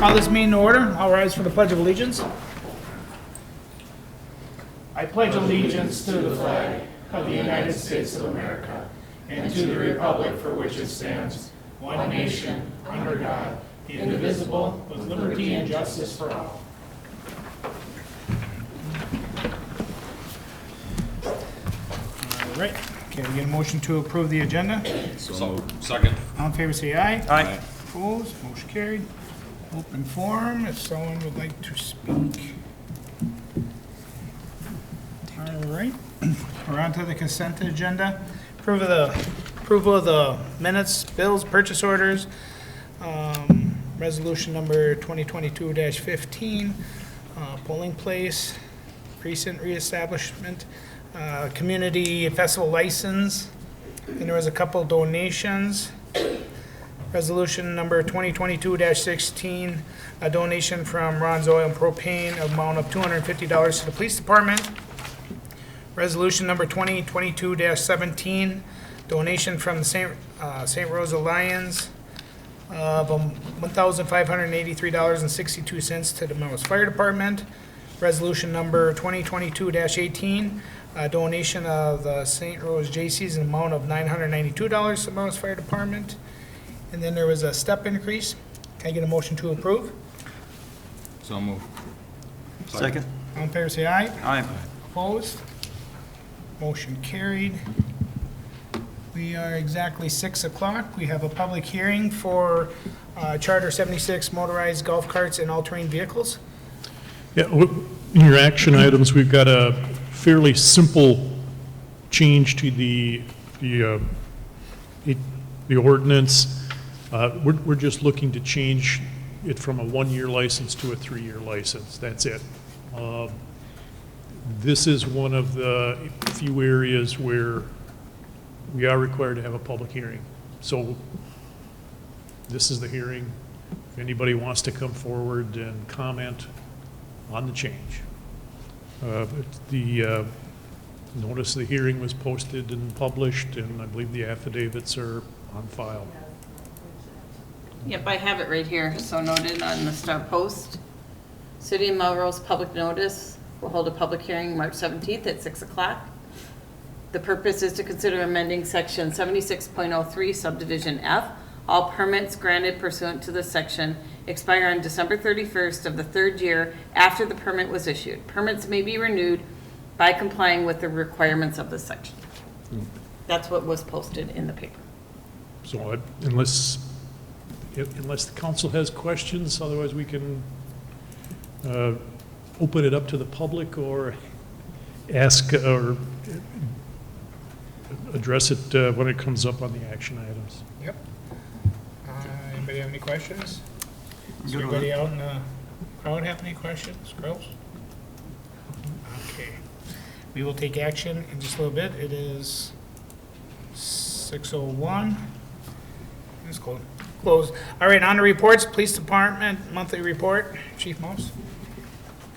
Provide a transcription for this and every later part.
Call this meeting to order. I'll rise for the Pledge of Allegiance. I pledge allegiance to the flag of the United States of America and to the republic for which it stands, one nation, under God, indivisible, with liberty and justice for all. All right. Can we get a motion to approve the agenda? So second. All in favor, say aye. Aye. Opposed, motion carried. Open forum, if someone would like to speak. All right, we're on to the consent agenda. Approval of the minutes, bills, purchase orders, resolution number 2022-15, polling place, precinct reestablishment, community festival license, and there was a couple donations. Resolution number 2022-16, a donation from Ron's Oil and Propane, amount of $250 to the police department. Resolution number 2022-17, donation from the St. Rose Lions of $1,583.62 to the Melrose Fire Department. Resolution number 2022-18, a donation of the St. Rose Jaycees in amount of $992 to the Melrose Fire Department. And then there was a step increase. Can I get a motion to approve? So move. Second. All in favor, say aye. Aye. Opposed? Motion carried. We are exactly 6 o'clock. We have a public hearing for Charter 76 motorized golf carts and all-terrain vehicles. Yeah, in your action items, we've got a fairly simple change to the ordinance. We're just looking to change it from a 1-year license to a 3-year license. That's it. This is one of the few areas where we are required to have a public hearing. So this is the hearing. If anybody wants to come forward and comment on the change. The notice of the hearing was posted and published, and I believe the affidavits are on file. Yep, I have it right here, so noted on the Star Post. City of Melrose public notice will hold a public hearing March 17th at 6 o'clock. The purpose is to consider amending section 76.03 subdivision F. All permits granted pursuant to this section expire on December 31st of the 3rd year after the permit was issued. Permits may be renewed by complying with the requirements of this section. That's what was posted in the paper. So unless the council has questions, otherwise we can open it up to the public or ask or address it when it comes up on the action items. Yep. Anybody have any questions? Does anybody out in the crowd have any questions? Girls? Okay. We will take action in just a little bit. It is 6:01. It's closed. All right, on to reports. Police Department monthly report. Chief Mouse.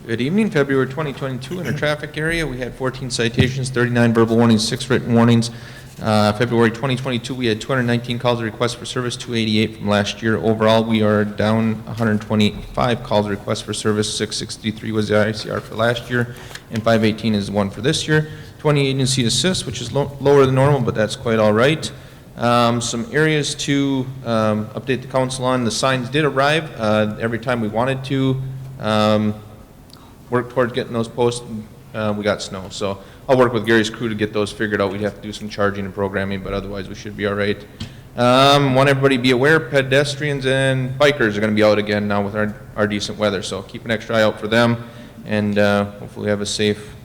Good evening. February 2022 in our traffic area, we had 14 citations, 39 verbal warnings, 6 written warnings. February 2022, we had 219 calls and requests for service, 288 from last year. Overall, we are down 125 calls and requests for service. 663 was the ICR for last year, and 518 is the one for this year. 20 agency assists, which is lower than normal, but that's quite all right. Some areas to update the council on. The signs did arrive every time we wanted to. Work towards getting those posted. We got snow, so I'll work with Gary's crew to get those figured out. We'd have to do some charging and programming, but otherwise we should be all right. Want everybody to be aware, pedestrians and bikers are going to be out again now with our decent weather, so keep an extra eye out for them, and hopefully have a safe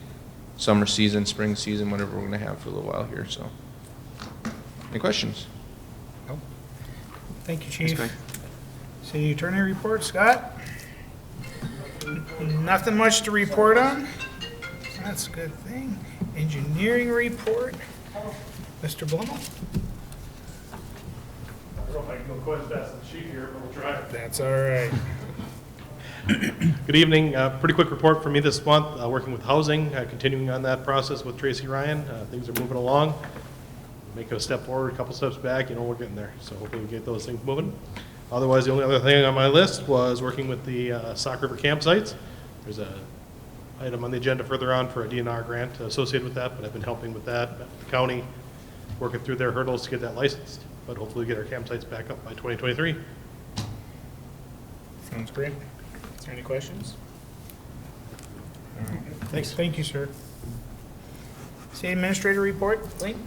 summer season, spring season, whatever we're going to have for a little while here. So, any questions? No. Thank you, Chief. City Attorney report, Scott? Nothing much to report on. That's a good thing. Engineering report. Mr. Blumel? I don't know if I can go quite as fast as the chief here, but we'll try. That's all right. Good evening. Pretty quick report for me this month. Working with housing, continuing on that process with Tracy Ryan. Things are moving along. Making a step forward, a couple steps back. We're getting there. So hopefully we get those things moving. Otherwise, the only other thing on my list was working with the Sauk River campsites. There's a item on the agenda further on for a DNR grant associated with that, but I've been helping with that, the county, working through their hurdles to get that licensed, but hopefully get our campsites back up by 2023. Sounds great. Is there any questions? Thanks. Thank you, sir. City Administrator report, Link?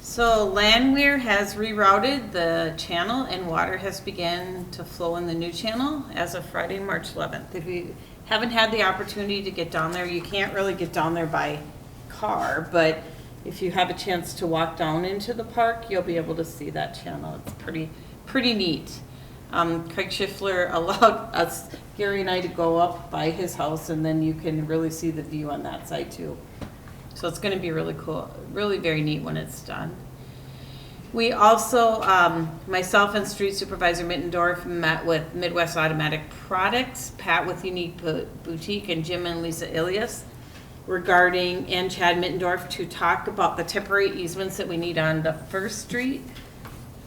So Landwehr has rerouted the channel and water has begun to flow in the new channel as of Friday, March 11th. If you haven't had the opportunity to get down there, you can't really get down there by car, but if you have a chance to walk down into the park, you'll be able to see that channel. It's pretty neat. Craig Schiffler allowed us, Gary and I, to go up by his house, and then you can really see the view on that side too. So it's going to be really cool, really very neat when it's done. We also, myself and Street Supervisor Mittendorf met with Midwest Automatic Products, Pat with Unique Boutique, and Jim and Lisa Ilias regarding, and Chad Mittendorf, to talk about the temporary easements that we need on the First Street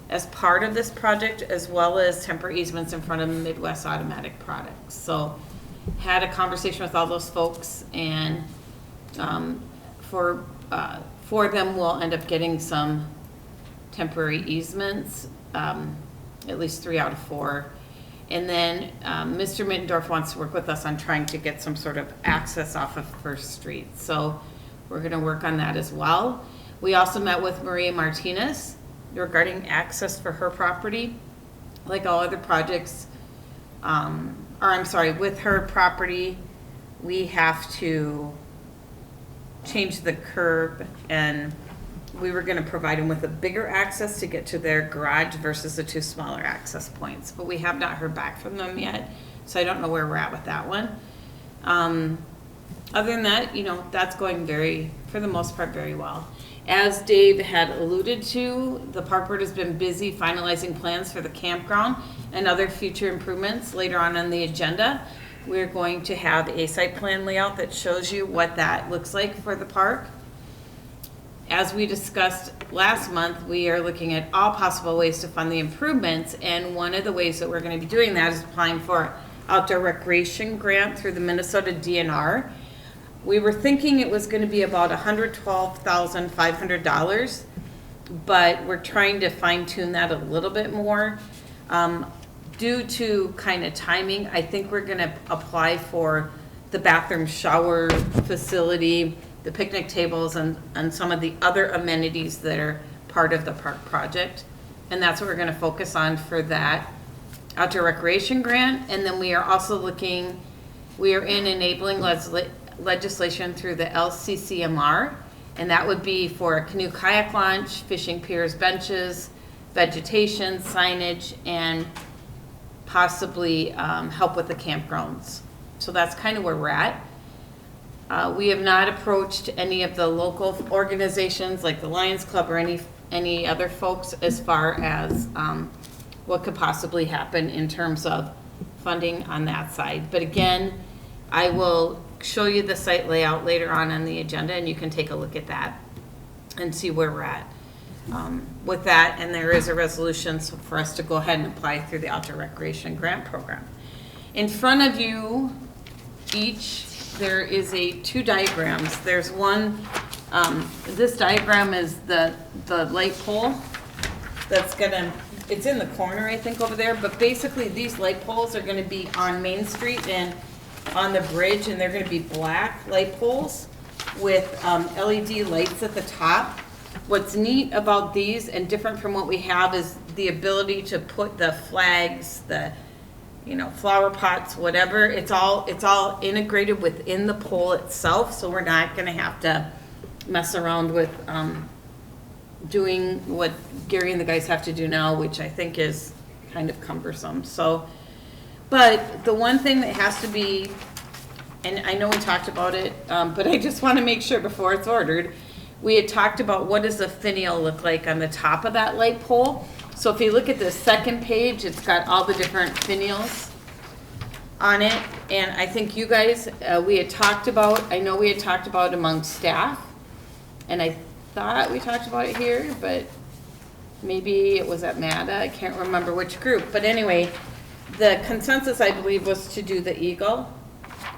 as part of this project, as well as temporary easements in front of Midwest Automatic Products. So had a conversation with all those folks, and for them, we'll end up getting some temporary easements, at least 3 out of 4. And then Mr. Mittendorf wants to work with us on trying to get some sort of access off of First Street. So we're going to work on that as well. We also met with Maria Martinez regarding access for her property. Like all other projects, with her property, we have to change the curb, and we were going to provide them with a bigger access to get to their garage versus the 2 smaller access points. But we have not heard back from them yet, so I don't know where we're at with that one. Other than that, that's going for the most part, very well. As Dave had alluded to, the park board has been busy finalizing plans for the campground and other future improvements. Later on the agenda, we're going to have a site plan layout that shows you what that looks like for the park. As we discussed last month, we are looking at all possible ways to fund the improvements, and one of the ways that we're going to be doing that is applying for outdoor recreation grant through the Minnesota DNR. We were thinking it was going to be about $112,500, but we're trying to fine tune that a little bit more. Due to kind of timing, I think we're going to apply for the bathroom shower facility, the picnic tables, and some of the other amenities that are part of the park project. And that's what we're going to focus on for that outdoor recreation grant. And then we are also we are in enabling legislation through the LCCMR, and that would be for a canoe kayak launch, fishing piers, benches, vegetation, signage, and possibly help with the campgrounds. So that's kind of where we're at. We have not approached any of the local organizations like the Lions Club or any other folks as far as what could possibly happen in terms of funding on that side. But again, I will show you the site layout later on the agenda, and you can take a look at that and see where we're at with that. And there is a resolution for us to go ahead and apply through the outdoor recreation grant program. In front of you each, there is 2 diagrams. There's one, this diagram is the light pole that's it's in the corner, I think, over there, but basically these light poles are gonna be on Main Street and on the bridge, and they're gonna be black light poles with LED lights at the top. What's neat about these and different from what we have is the ability to put the flags, the flower pots, whatever. It's all integrated within the pole itself, so we're not gonna have to mess around with doing what Gary and the guys have to do now, which I think is kind of cumbersome. So, but the one thing that has to be, and I know we talked about it, but I just want to make sure before it's ordered, we had talked about what does a finial look like on the top of that light pole. So if you look at the second page, it's got all the different finials on it. And I think you guys, we had talked about among staff, and I thought we talked about it here, but maybe it was at MADA, I can't remember which group, but anyway, the consensus, I believe, was to do the Eagle.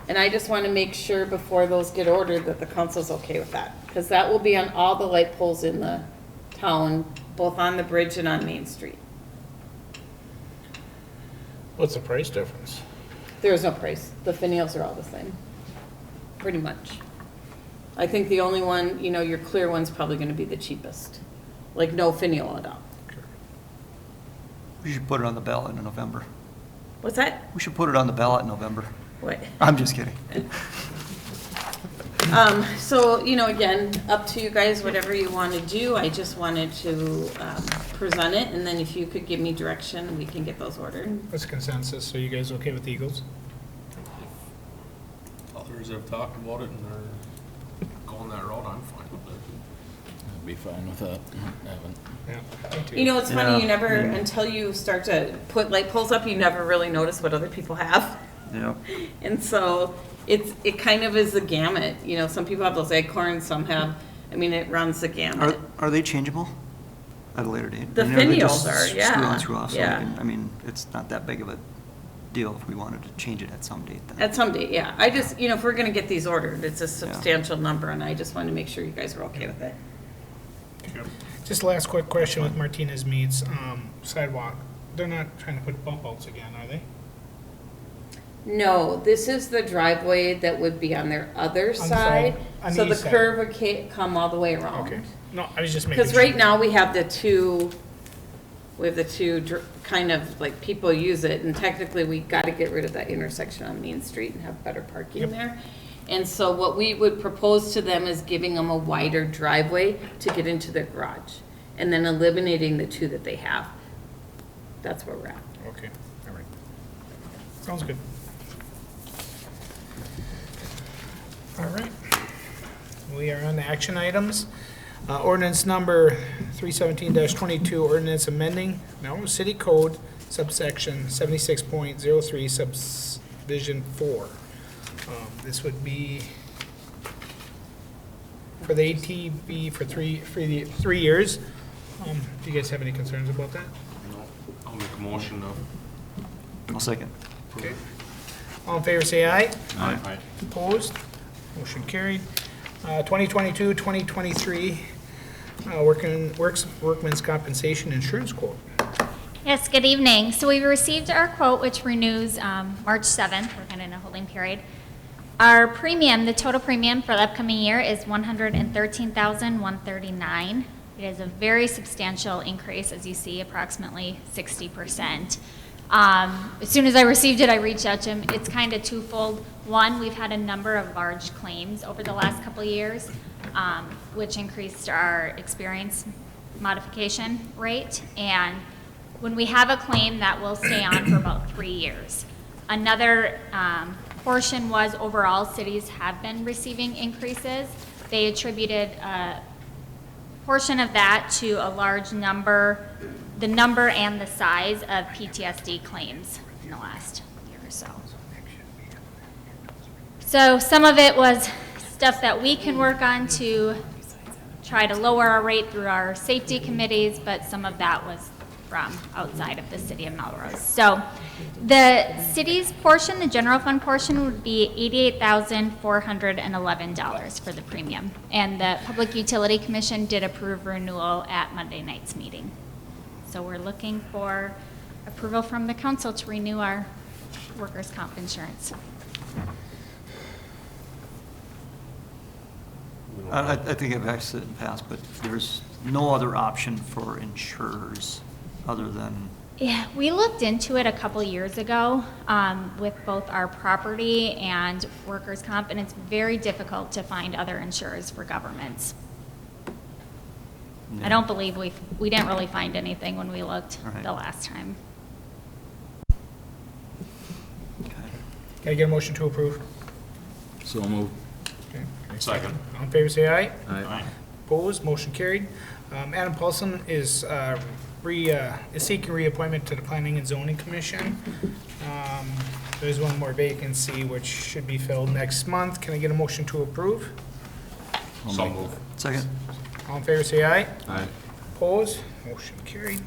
And I just want to make sure before those get ordered that the council's okay with that. Because that will be on all the light poles in the town, both on the bridge and on Main Street. What's the price difference? There is no price. The finials are all the same, pretty much. I think the only one, you know, your clear one's probably going to be the cheapest. Like no finial at all. We should put it on the ballot in November. What's that? We should put it on the ballot in November. What? I'm just kidding. So, you know, again, up to you guys, whatever you want to do. I just wanted to present it, and then if you could give me direction, we can get those ordered. What's the consensus? So you guys okay with the Eagles? Others have talked about it and they're going that route, I'm fine with it. I'd be fine with that. Haven't. Yeah. Me too. You know, it's funny, you Yeah. never, until you start to put light poles up, you never really notice what other people have. Yep. And so it kind of is the gamut. You know, some people have those acorns, some have, I mean, it runs the gamut. Are they changeable at a later date? The I mean, they finials just are, Screw yeah, on, screw off, so we yeah. can, I mean, it's not that big of a deal if we wanted to change it at some date then. At some date, yeah. I just, you know, if we're gonna get these ordered, it's a substantial number, and I just wanted to make sure you guys are okay with it. Just last quick question with Martinez Meats, sidewalk. They're not trying to put bump outs again, are they? No, this is the driveway that would be on their other the side. side, on the So the east side. curve would come all the way around. Okay. No, I was just making sure. Because right now, we have the two kind of, like, people use it, and technically, we gotta get rid of that intersection on Main Street and have better parking Yep. there. And so what we would propose to them is giving them a wider driveway to get into their garage, and then eliminating the two that they have. That's where we're at. Okay, all right. Sounds good. All right. We are on the action items. Ordinance number 317-22, ordinance amending Melrose City Code subsection 76.03 subdivision 4. This would be for the ATV for 3 years. Do you guys have any concerns about that? No, I'll make a motion to. I'll second. Okay. All in favor, say aye. Aye. Opposed? Motion carried. 2022-2023, workman's compensation insurance quote. Yes, good evening. So we received our quote, which renews March 7th. We're kind of in a holding period. Our premium, the total premium for the upcoming year is $113,139. It is a very substantial increase, as you see, approximately 60%. As soon as I received it, I reached out to him. It's kind of twofold. One, we've had a number of large claims over the last couple of years, which increased our experience modification rate. And when we have a claim, that will stay on for about 3 years. Another portion was overall cities have been receiving increases. They attributed a portion of that to a large number, the number and the size of PTSD claims in the last year or so. So some of it was stuff that we can work on to try to lower our rate through our safety committees, but some of that was from outside of the city of Melrose. So the city's portion, the general fund portion, would be $88,411 for the premium. And the Public Utility Commission did approve renewal at Monday night's meeting. So we're looking for approval from the council to renew our workers' comp insurance. I think I've asked it in the past, but there's no other option for insurers other than, Yeah, we looked into it a couple years ago with both our property and workers' comp, and it's very difficult to find other insurers for governments. I don't believe we didn't really find anything when we looked All right. the last time. okay. Can I get a motion to approve? So moved. Okay. Second. All in favor, say aye. Aye. Opposed? Motion carried. Adam Paulson is seeking reappointment to the Planning and Zoning Commission. There's one more vacancy which should be filled next month. Can I get a motion to approve? So move. Second. All in favor, say aye. Aye. Opposed? Motion carried.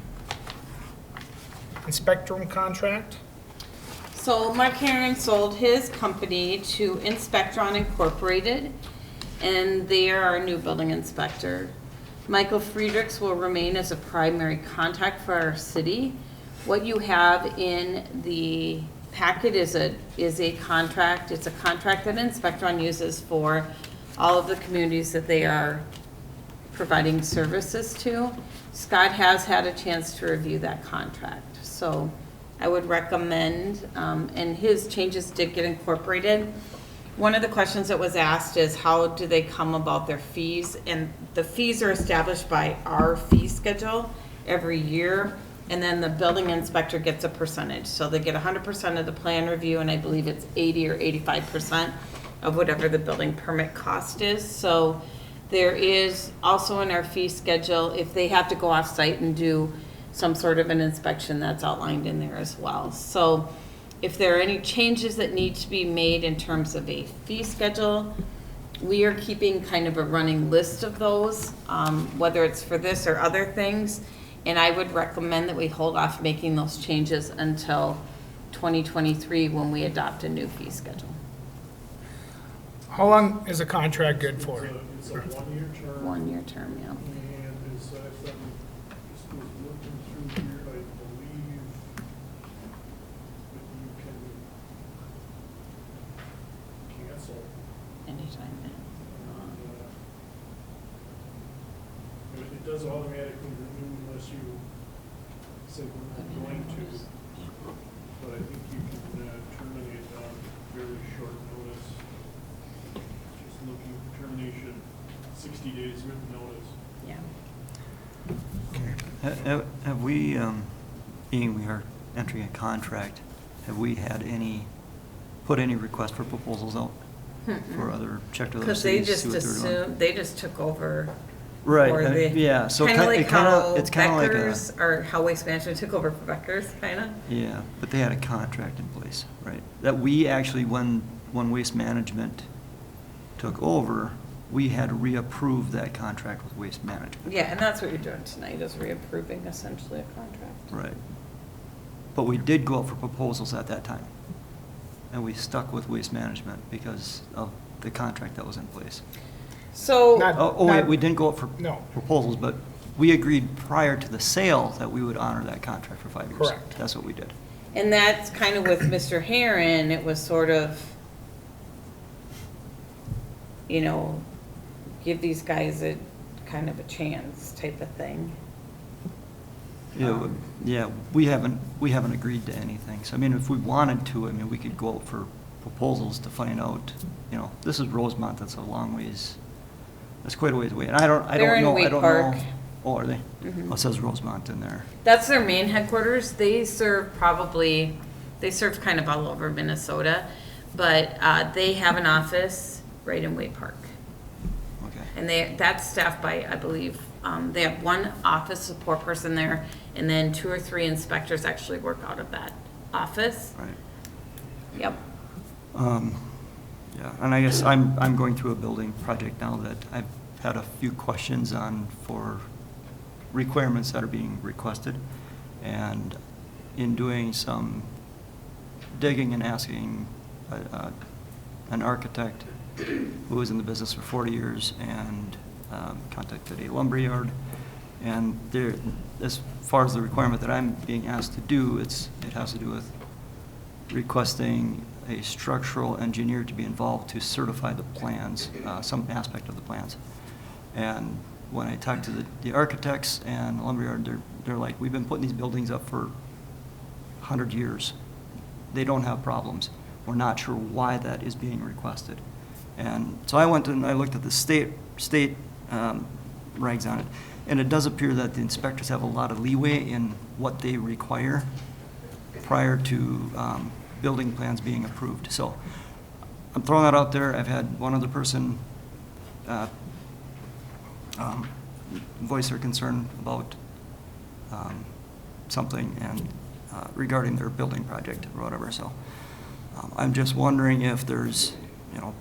Inspector contract. So Mark Heron sold his company to Inspectron Incorporated, and they are our new building inspector. Michael Friedrichs will remain as a primary contact for our city. What you have in the packet is a contract. It's a contract that Inspectron uses for all of the communities that they are providing services to. Scott has had a chance to review that contract, so I would recommend, and his changes did get incorporated. One of the questions that was asked is how do they come about their fees? And the fees are established by our fee schedule every year, and then the building inspector gets a percentage. So they get 100% of the plan review, and I believe it's 80 or 85% of whatever the building permit cost is. So there is also in our fee schedule, if they have to go off-site and do some sort of an inspection, that's outlined in there as well. So if there are any changes that need to be made in terms of a fee schedule, we are keeping kind of a running list of those, whether it's for this or other things. And I would recommend that we hold off making those changes until 2023 when we adopt a new fee schedule. How long is a contract good for? It's a one-year term. 1 year term, yeah. And as I'm just was looking through here, I believe that you can cancel. Anytime. It does automatically renew unless you say we're not going to. But I think you can terminate on very short notice. Just looking for termination, 60 days written notice. Yeah. Have we, being we are entering a contract, have we had put any request for proposals out for checked other Because they cities? just see what they're doing? assumed, they just took over. Right, for the- yeah, so Kinda like how it's kind of like Becker's, or how Waste Management took over for Becker's, kinda. yeah, but they had a contract in place, right? That we actually, when Waste Management took over, we had to reapprove that contract with Waste Management. Yeah, and that's what you're doing tonight, is reapproving essentially a contract. Right. But we did go out for proposals at that time. And we stuck with Waste Management because of the contract that was in place. So, Not- Wait, we didn't go out for No. proposals, but we agreed prior to the sale that we would honor that contract for 5 years. Correct. That's what we did. and that's kind of with Mr. Heron, it was sort of, give these guys a kind of a chance type of thing. Yeah, we haven't agreed to anything. So, I mean, if we wanted to, I mean, we could go out for proposals to find out, this is Rosemont, that's a long ways, that's quite a ways away. And I don't They're in know, Wake Park. Oh, are they? Mhm. Oh, it says Rosemont in there. That's their main headquarters. They serve kind of all over Minnesota, but they have an office right in Way Park. Okay. And that's staffed by, I believe, they have one office support person there, and then 2 or 3 inspectors actually work out of that office. Right. Yep. Yeah, and I guess I'm going through a building project now that I've had a few questions on for requirements that are being requested. And in doing some digging and asking an architect who was in the business for 40 years and contacted a lumberyard. And there, as far as the requirement that I'm being asked to do, it has to do with requesting a structural engineer to be involved to certify the plans, some aspect of the plans. And when I talked to the architects and the lumberyard, they're like, we've been putting these buildings up for 100 years. They don't have problems. We're not sure why that is being requested. And so I went and I looked at the state regs on it, and it does appear that the inspectors have a lot of leeway in what they require prior to building plans being approved. So I'm throwing that out there. I've had one other person voice their concern about something and regarding their building project or whatever. So I'm just wondering if there's,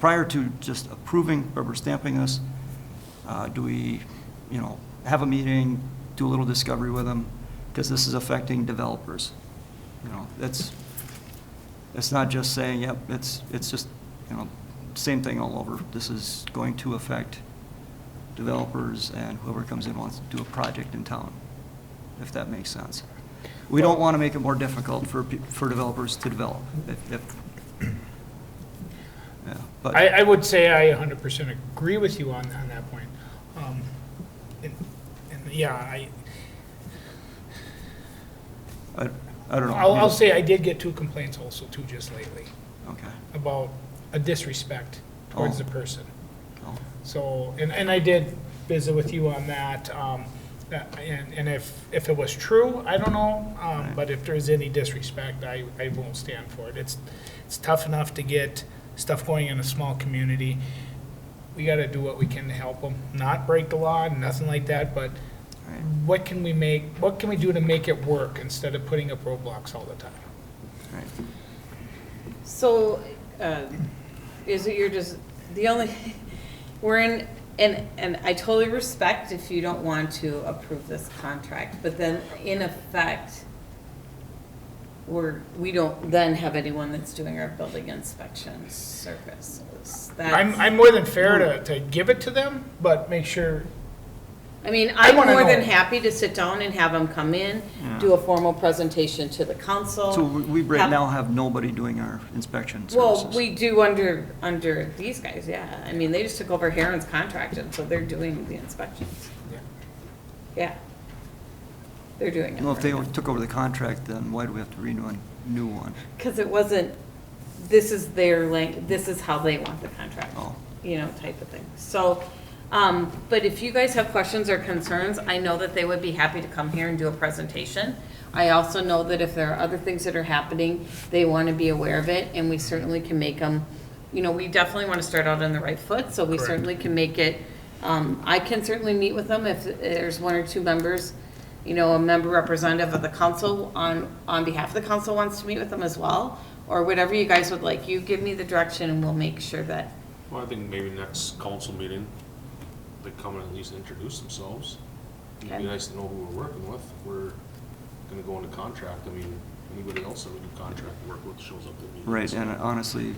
prior to just approving, rubber stamping this, do we, have a meeting, do a little discovery with them, because this is affecting developers. You know, it's not just saying, yep, it's just, you know, same thing all over. This is going to affect developers and whoever comes in wants to do a project in town, if that makes sense. We don't want to make it more difficult for developers to develop. Yeah, but I would say I 100% agree with you on that point. And yeah, I don't know. I'll say I did get 2 complaints also too just lately Okay. about a disrespect towards Oh. the person. Oh, So, and I did visit with you on that, and if it was true, I don't know, Right. but if there's any disrespect, I won't stand for it. It's tough enough to get stuff going in a small community. We gotta do what we can to help them, not break the law, nothing like that, but right. what can we do to make it work instead of putting up roadblocks all the time? Right. So, is it you're just, the only, we're in, and I totally respect if you don't want to approve this contract, but then in effect, we don't then have anyone that's doing our building inspection services. I'm more than fair to give it to them, but make sure, I mean, I I'm wanna more than know. happy to sit down and have them come in, Yeah. do a formal presentation to the council. So we right have- now have nobody doing our inspection Well, services. we do under these guys, yeah. I mean, they just took over Heron's contract, and so they're doing the inspections. Yeah. Yeah. They're doing it. Well, if they took over the contract, then why do we have to renew a new one? Because it wasn't, this is this is how they want the contract, Oh. you know, type of thing. So, but if you guys have questions or concerns, I know that they would be happy to come here and do a presentation. I also know that if there are other things that are happening, they want to be aware of it, and we certainly can make them, you know, we definitely want to start out on the right foot, so we Correct. certainly can make it, I can certainly meet with them if there's 1 or 2 members, you know, a member representative of the council on behalf of the council wants to meet with them as well, or whatever you guys would like. You give me the direction and we'll make sure that, Well, I think maybe next council meeting, they come and at least introduce themselves. It'd Okay. be nice to know who we're working with. If we're gonna go into contract, I mean, anybody else that we do contract work with shows up at meetings. Right, and honestly,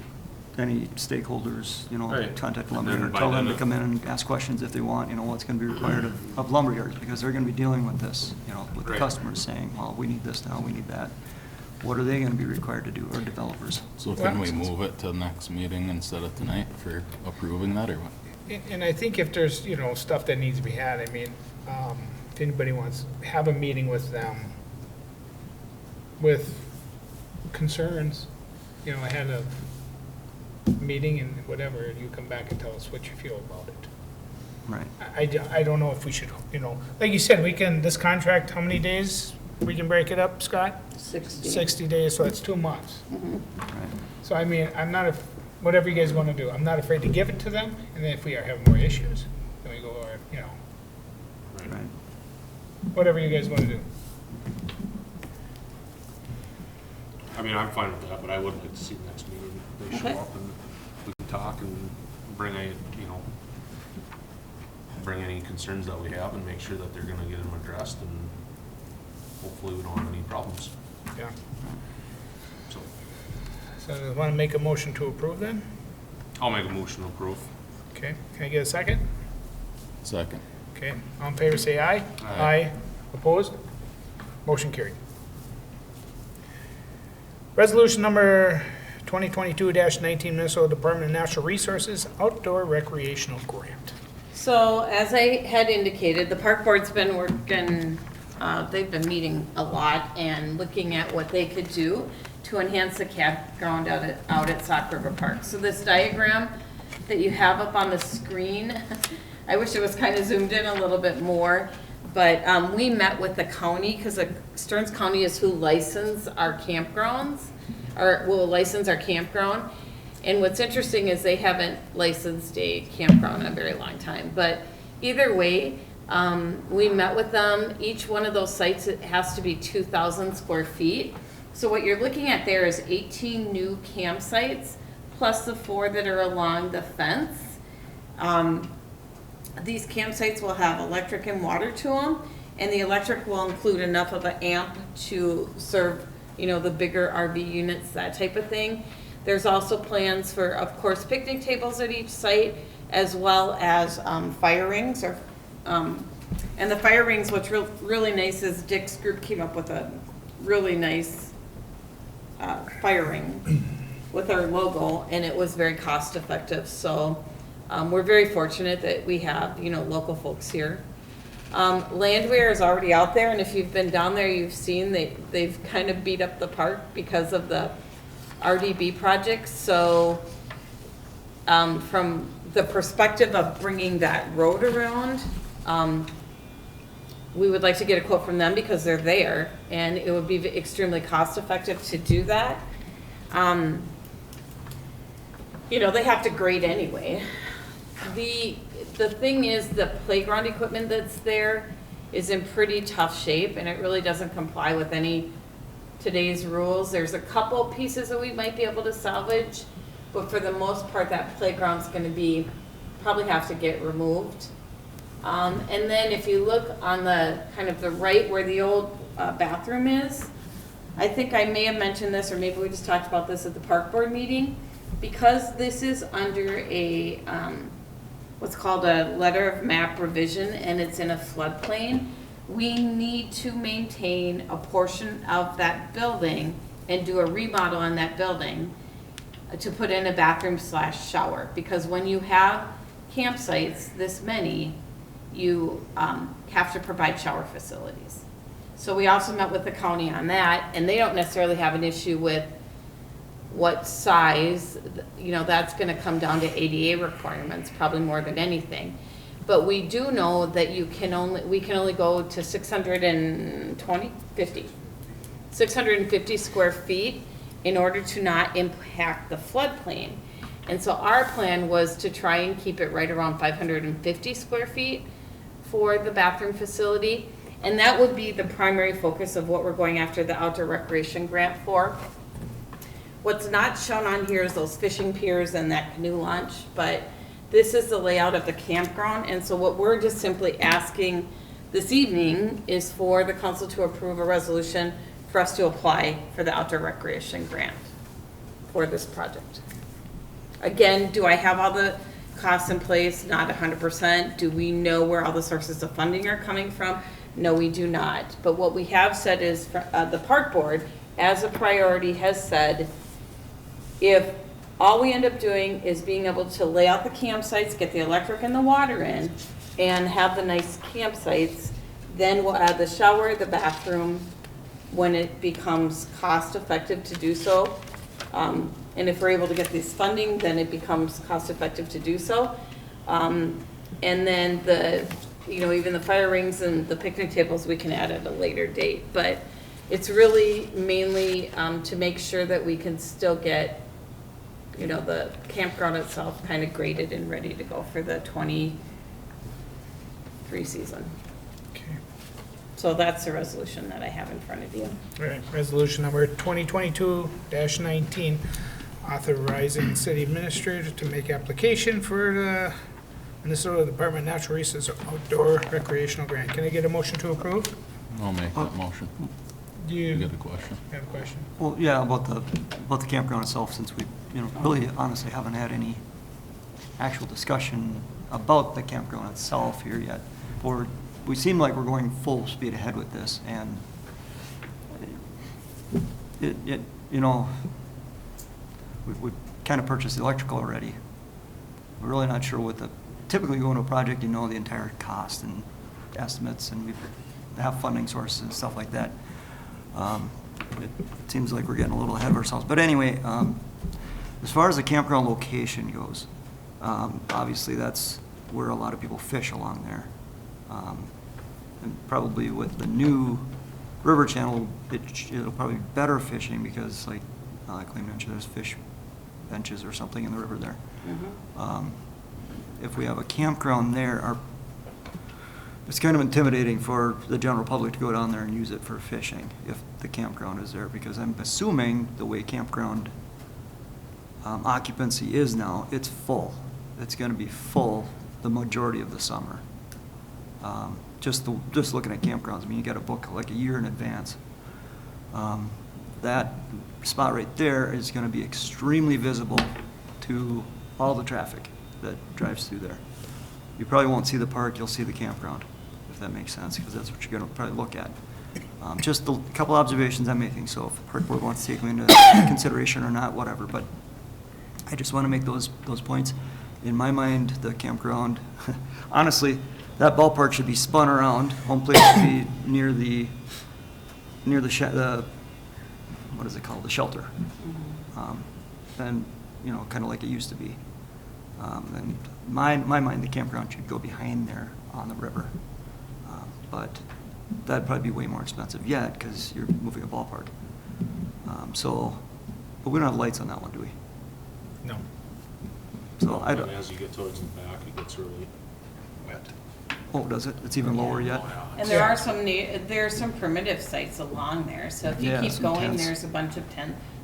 any stakeholders, you know, Right. contact And lumberyard, then by tell them then to come in and ask questions if they want, you know, what's gonna be required of lumberyards, because they're gonna be dealing with this, you know, with the Right. customers saying, well, we need this now, we need that. What are they gonna be required to do, or developers? So can we move it to the next meeting instead of tonight for approving that, or what? and I think if there's, you know, stuff that needs to be had, I mean, if anybody wants, have a meeting with them with concerns, you know, ahead of meeting and whatever, and you come back and tell us what you feel about it. Right. I don't know if we should, you know, like you said, we can, this contract, how many days we can break it up, Scott? 60. 60 days, so that's 2 months. Right. So I mean, I'm not, whatever you guys want to do, I'm not afraid to give it to them, and then if we are having more issues, then we go, you know, Right. whatever you guys want to do. I mean, I'm fine with that, but I would like to see the next meeting. They show Okay. up and we can talk and bring bring any concerns that we have and make sure that they're gonna get them addressed, and hopefully we don't have any problems. Yeah. So, So I want to make a motion to approve then? I'll make a motion to approve. Okay, can I get a second? Second. Okay, all in favor, say aye. Aye. Opposed? Motion carried. Resolution number 2022-19, Minnesota Department of Natural Resources Outdoor Recreational Grant. So as I had indicated, the park board's been working, they've been meeting a lot and looking at what they could do to enhance the campground out at Sauk River Park. So this diagram that you have up on the screen, I wish it was kind of zoomed in a little bit more, but we met with the county, because Stearns County is who license our campgrounds, or will license our campground. And what's interesting is they haven't licensed a campground in a very long time. But either way, we met with them. Each one of those sites, it has to be 2,000 square feet. So what you're looking at there is 18 new campsites, plus the 4 that are along the fence. These campsites will have electric and water to them, And the electric will include enough of an amp to serve, the bigger RV units, that type of thing. There's also plans for, of course, picnic tables at each site, as well as fire rings. And the fire rings, what's really nice is Dick's group came up with a really nice fire ring with our logo, and it was very cost effective. So we're very fortunate that we have, local folks here. Landwehr is already out there, and if you've been down there, you've seen they've kind of beat up the park because of the RDB projects. So from the perspective of bringing that road around, we would like to get a quote from them because they're there, and it would be extremely cost effective to do that. They have to grade anyway. The thing is, the playground equipment that's there is in pretty tough shape, and it really doesn't comply with any today's rules. There's a couple pieces that we might be able to salvage, but for the most part, that playground's gonna probably have to get removed. And then if you look on the kind of the right where the old bathroom is, I think I may have mentioned this, or maybe we just talked about this at the park board meeting. Because this is under a, what's called a letter of map revision, and it's in a floodplain, we need to maintain a portion of that building and do a remodel on that building to put in a bathroom/shower. Because when you have campsites this many, you have to provide shower facilities. So we also met with the county on that, and they don't necessarily have an issue with what size, that's gonna come down to ADA requirements, probably more than anything. But we do know that we can only go to 650 square feet in order to not impact the floodplain. And so our plan was to try and keep it right around 550 square feet for the bathroom facility. And that would be the primary focus of what we're going after the outdoor recreation grant for. What's not shown on here is those fishing piers and that canoe launch, but this is the layout of the campground. And so what we're just simply asking this evening is for the council to approve a resolution for us to apply for the outdoor recreation grant for this project. Again, do I have all the costs in place? Not 100%. Do we know where all the sources of funding are coming from? No, we do not. But what we have said is the park board, as a priority, has said, if all we end up doing is being able to lay out the campsites, get the electric and the water in, and have the nice campsites, then we'll add the shower, the bathroom, when it becomes cost effective to do so. And if we're able to get this funding, then it becomes cost effective to do so. And then even the fire rings and the picnic tables, we can add at a later date. But it's really mainly to make sure that we can still get the campground itself kind of graded and ready to go for the 23 season. Okay. So that's the resolution that I have in front of you. All right, resolution number 2022-19, authorizing city administrator to make application for the Minnesota Department of Natural Resources Outdoor Recreational Grant. Can I get a motion to approve? I'll make that motion. You got a question? Have a question? Well, yeah, about the campground itself, since we, really honestly haven't had any actual discussion about the campground itself here yet. We seem like we're going full speed ahead with this, and we've kind of purchased the electrical already. We're really not sure typically you go into a project, the entire cost and estimates, and we have funding sources and stuff like that. It seems like we're getting a little ahead of ourselves. But anyway, as far as the campground location goes, obviously that's where a lot of people fish along there. And probably with the new river channel, it'll probably be better fishing because, like Clay mentioned, there's fish benches or something in the river there. Mm-hmm. If we have a campground there, it's kind of intimidating for the general public to go down there and use it for fishing if the campground is there, because I'm assuming the way campground occupancy is now, it's full. It's going to be full the majority of the summer. just looking at campgrounds, I mean, you got to book like a year in advance. That spot right there is going to be extremely visible to all the traffic that drives through there. You probably won't see the park, you'll see the campground, if that makes sense, because that's what you're going to probably look at. Just a couple observations I'm making, so if the park board wants to take them into consideration or not, whatever, but I just want to make those points. In my mind, the campground, honestly, that ballpark should be spun around. Home plate should be near the what is it called, the shelter. And, you know, kind of like it used to be. And my mind, the campground should go behind there on the river. But that'd probably be way more expensive yet, because you're moving a ballpark. But we don't have lights on that one, do we? No. So I don't, And as you get towards the back, it gets really wet. oh, does it? It's even lower yet? Oh, yeah. And there are there are some primitive sites along there, so if you Yeah, keep some going, tents. there's a bunch of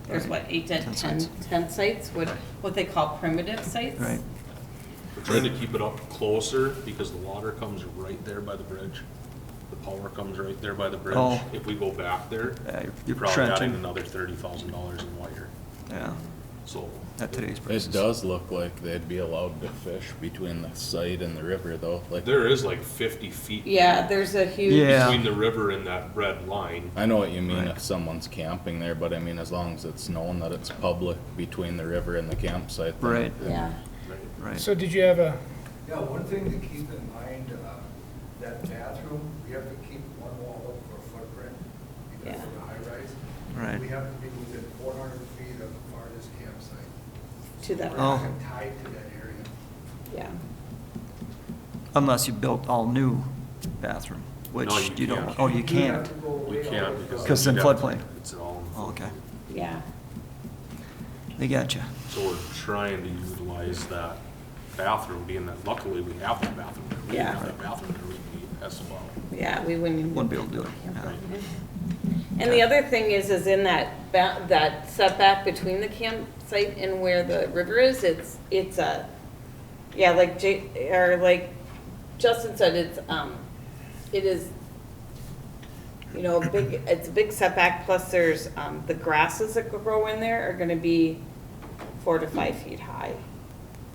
there's Right. what, 8 to 10 10 sites. tent sites, what they call primitive sites? Right. We're trying to keep it up closer because the water comes right there by the bridge. The power comes right there by the bridge. Oh. If we go back there, Yeah, you're you're probably trenching. adding another $30,000 in wire. Yeah, So at today's prices. It does look like they'd be allowed to fish between the site and the river, though. Like, there is like 50 feet Yeah, there's a huge. Yeah. between the river and that red line. I know what you mean Right. if someone's camping there, but I mean, as long as it's known that it's public between the river and the campsite. then- Right. Yeah. Right. So did you have a, Yeah, one thing to keep in mind, that bathroom, we have to keep one wall up for footprint because of the high rise. Right. We have to be within 400 feet of the farthest campsite. To that. We're Oh. not tied to that area. Yeah. Unless you built all new bathroom, which No, you you don't, can't. oh, you You have can't. to go We way can't out. because. 'Cause it's in you'd have to- floodplain. It's all. in Oh, okay. floodplain. Yeah. They got you. So we're trying to utilize that bathroom, being that luckily we have that bathroom. If we didn't Yeah. have that bathroom, there would be SOL. Yeah, we wouldn't even. Wouldn't be able to do it. Yeah. And the other thing is in that that setback between the campsite and where the river is, it's a, yeah, like like Justin said, it is, you know, it's a big setback, plus there's, the grasses that grow in there are gonna be 4 to 5 feet high,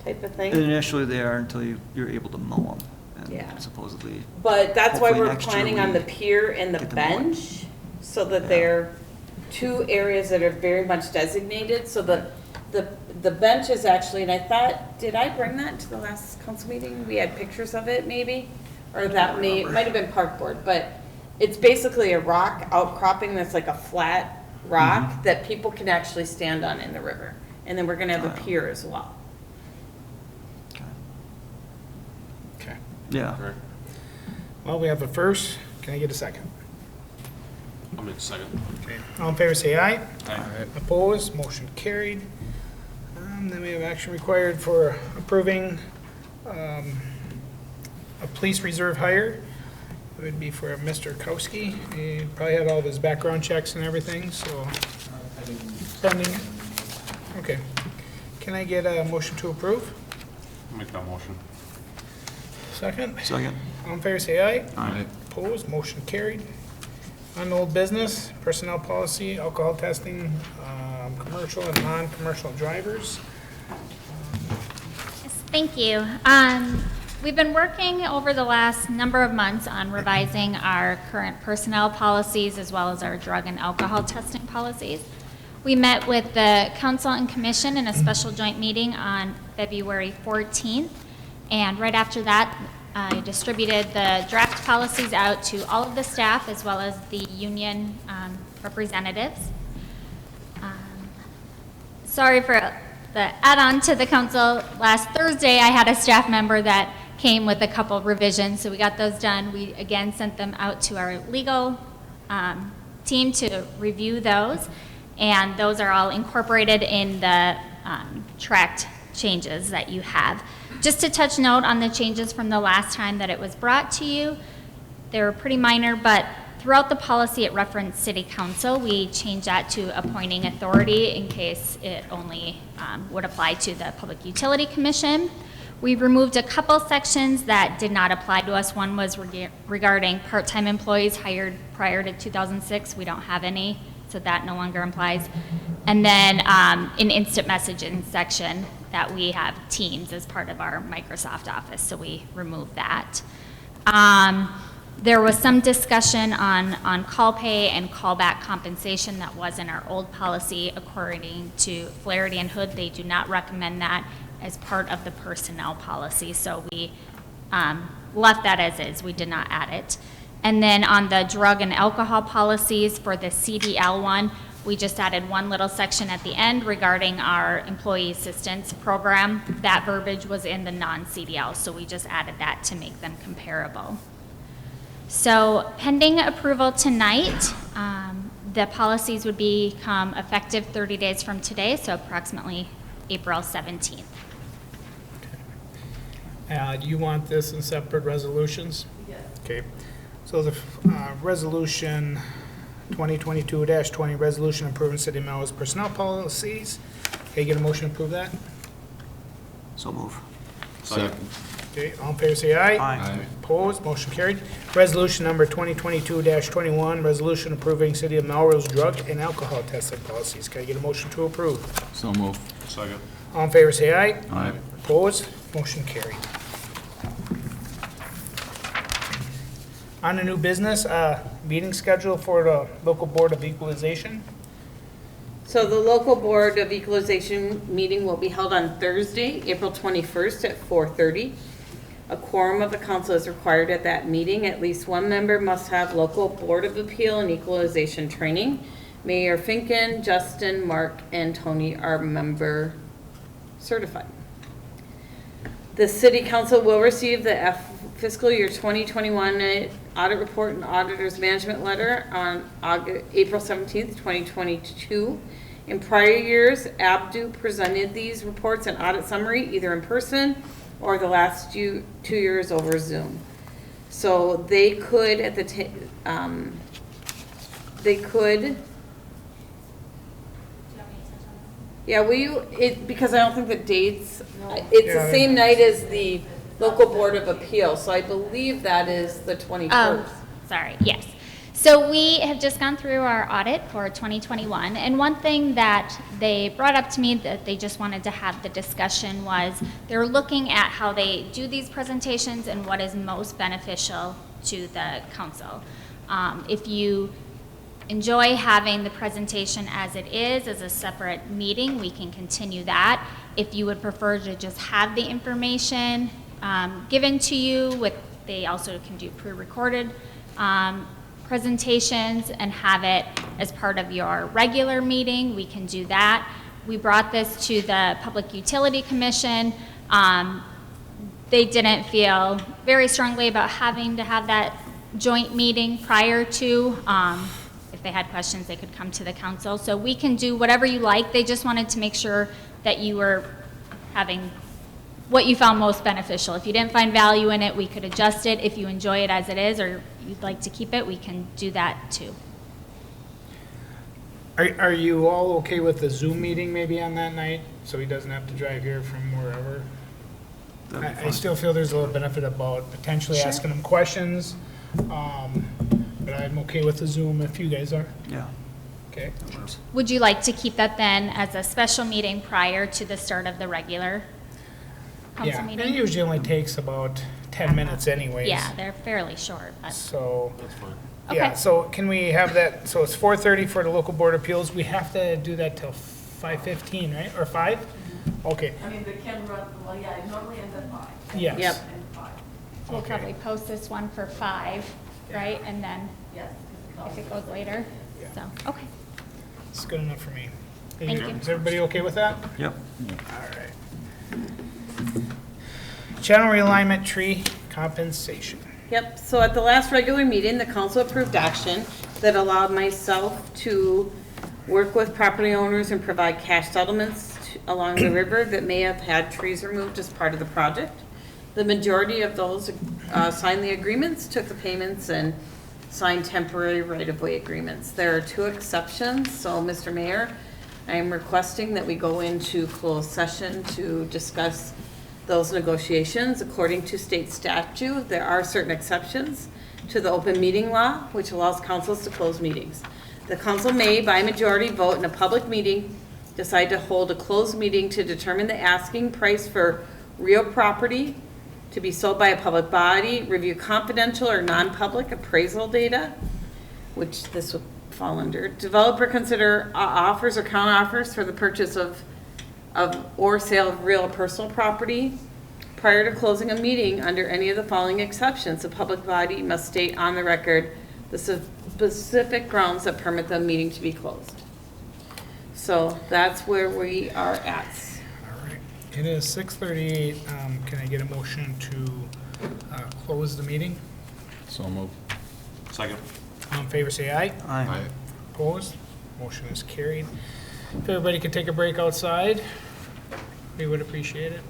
type of thing. Initially they are until you're able to mow them. Yeah. And supposedly, But that's why Hopefully we're next year planning on we the pier and the get them going. bench, so that Yeah. they're two areas that are very much designated, so the bench is actually, and I thought, did I bring that to the last council meeting? We had pictures of it, maybe? Or that might have been park board, but it's basically a rock outcropping that's like a flat rock Mm-hmm. that people can actually stand on in the river. And then we're gonna have a Wow. pier as well. okay. okay. Yeah. Right? well, we have a first. Can I get a second? I'll make a second. Okay. All in favor, say aye. Aye. Opposed, motion carried. Then we have action required for approving a police reserve hire. It would be for Mr. Kowski. He probably had all of his background checks and everything, so. Pending. Okay. Can I get a motion to approve? I'll make that motion. Second? Second. All in favor, say aye. Aye. Opposed, motion carried. On old business, personnel policy, alcohol testing, commercial and non-commercial drivers. Yes, thank you. We've been working over the last number of months on revising our current personnel policies as well as our drug and alcohol testing policies. We met with the council and commission in a special joint meeting on February 14th, and right after that, I distributed the draft policies out to all of the staff as well as the union representatives. Sorry for the add-on to the council. Last Thursday, I had a staff member that came with a couple revisions, so we got those done. We again sent them out to our legal team to review those, and those are all incorporated in the tracked changes that you have. Just to touch note on the changes from the last time that it was brought to you, they were pretty minor, but throughout the policy it referenced city council. We changed that to appointing authority in case it only would apply to the Public Utility Commission. We removed a couple sections that did not apply to us. One was regarding part-time employees hired prior to 2006. We don't have any, so that no longer applies. And then an instant messaging section that we have Teams as part of our Microsoft Office, so we removed that. There was some discussion on call pay and callback compensation that was in our old policy. According to Flaherty and Hood, they do not recommend that as part of the personnel policy, so we left that as is. We did not add it. And then on the drug and alcohol policies for the CDL one, we just added one little section at the end regarding our employee assistance program. That verbiage was in the non-CDL, so we just added that to make them comparable. So pending approval tonight, the policies would become effective 30 days from today, so approximately April 17th. Do you want this in separate resolutions? Yes. Okay. So the resolution 2022-20, resolution approving City of Melrose personnel policies. Can I get a motion to approve that? So move. Second. Okay, all in favor say aye. Aye. Opposed, motion carried. Resolution number 2022-21, resolution approving City of Melrose drug and alcohol testing policies. Can I get a motion to approve? So move. Second. All in favor say aye. Aye. Opposed, motion carried. On the new business, meeting schedule for the local board of equalization. So the local Board of Equalization meeting will be held on Thursday, April 21st at 4:30. A quorum of the council is required at that meeting. At least one member must have local Board of Appeal and Equalization training. Mayor Finken, Justin, Mark, and Tony are member certified. The city council will receive the fiscal year 2021 audit report and auditor's management letter on April 17th, 2022. In prior years, Abdu presented these reports and audit summary either in person or the last 2 years over Zoom. So they could at the because I don't think the dates, it's Yeah, the same night as the local Board of Appeal, so I believe that is the 21st. Sorry, yes. So we have just gone through our audit for 2021, and one thing that they brought up to me that they just wanted to have the discussion was they're looking at how they do these presentations and what is most beneficial to the council. If you enjoy having the presentation as it is, as a separate meeting, we can continue that. If you would prefer to just have the information given to you, they also can do pre-recorded presentations and have it as part of your regular meeting, we can do that. We brought this to the Public Utility Commission. They didn't feel very strongly about having to have that joint meeting prior to. If they had questions, they could come to the council. So we can do whatever you like. They just wanted to make sure that you were having what you found most beneficial. If you didn't find value in it, we could adjust it. If you enjoy it as it is, or you'd like to keep it, we can do that too. Are you all okay with the Zoom meeting maybe on that night, so he doesn't have to drive here from wherever? That'd be I fine. still feel there's a little benefit about potentially Sure. asking them questions, but I'm okay with the Zoom if you guys are. Yeah, Okay. that works. Would you like to keep that then as a special meeting prior to the start of the regular council Yeah, and it meeting? usually only takes about 10 minutes anyways. Yeah, they're fairly short, but, So, That's fine. yeah, Okay. so can we have that, so it's 4:30 for the local board of appeals. We have to do that till 5:15, right, or 5? Okay, I mean, they can run, well, yeah, it normally ends at 5. yes. Yep. And 5, we'll Okay. probably post this one for 5, right? And then yes. if it goes later, Yeah. so, okay. It's good enough for me. Thank you. Is everybody okay with that? Yep. All right. Channel realignment tree compensation. Yep, so at the last regular meeting, the council approved action that allowed myself to work with property owners and provide cash settlements along the river that may have had trees removed as part of the project. The majority of those signed the agreements, took the payments, and signed temporary right-of-way agreements. There are 2 exceptions, so Mr. Mayor, I am requesting that we go into closed session to discuss those negotiations according to state statute. There are certain exceptions to the open meeting law, which allows councils to close meetings. The council may, by majority vote in a public meeting, decide to hold a closed meeting to determine the asking price for real property to be sold by a public body, review confidential or non-public appraisal data, which this would fall under, develop or consider offers or counteroffers for the purchase of or sale of real or personal property. Prior to closing a meeting, under any of the following exceptions, the public body must state on the record the specific grounds that permit the meeting to be closed. So that's where we are at. All right. It is 6:38. Can I get a motion to close the meeting? So move. Second. All in favor, say aye. Aye. Opposed? Motion is carried. If everybody could take a break outside, we would appreciate it.